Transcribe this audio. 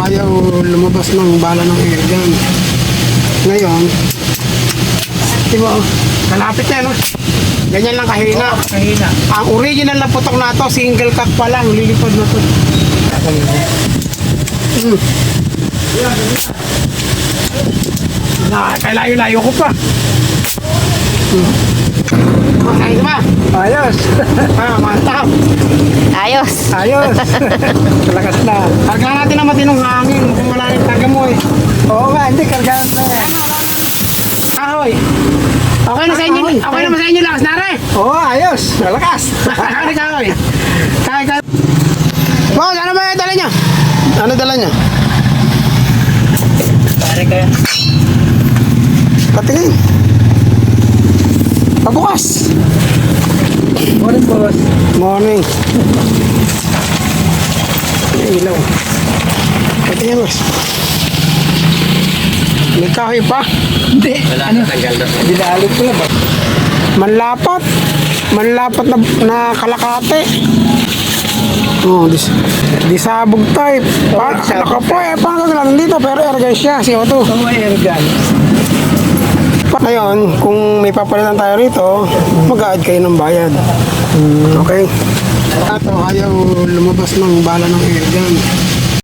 ayaw lumabas ng bala ng airgun. Ngayon, di ba, kalapit na, no? Ganyan lang kahina. Kahina. Ang original na putok na to, single cut pa lang, lilipad na to. Kailayo-layo ko pa. Ayos ba? Ayos. Mantap. Ayos. Ayos. Lakas na. Kargahan natin ang matinong hangin. Kung wala yung karga mo eh. Oo nga, hindi. Kargahan na yan. Ahoy. Okay na sa inyo. Okay naman sa inyo lakas na rin. Oo, ayos. Malakas. Kaya kahoy. Kaya. Boss, ano ba yung dala niya? Ano dala niya? Pare kaya. Patingin. Pabukas. Morning, boss. Morning. Ilaw. Patingin, boss. May kahoy pa? Hindi. Wala ano? Dinalo ko lang ba? Manlapat. Manlapat na kalakate. Oh, disabog type. Nakapo eh. Paano gagawin dito? Pero airgun siya. CO2. Oo, airgun. Ngayon, kung may papalitan tayo rito, mag-add kayo ng bayad. Okay? Ato, ayaw lumabas ng bala ng airgun.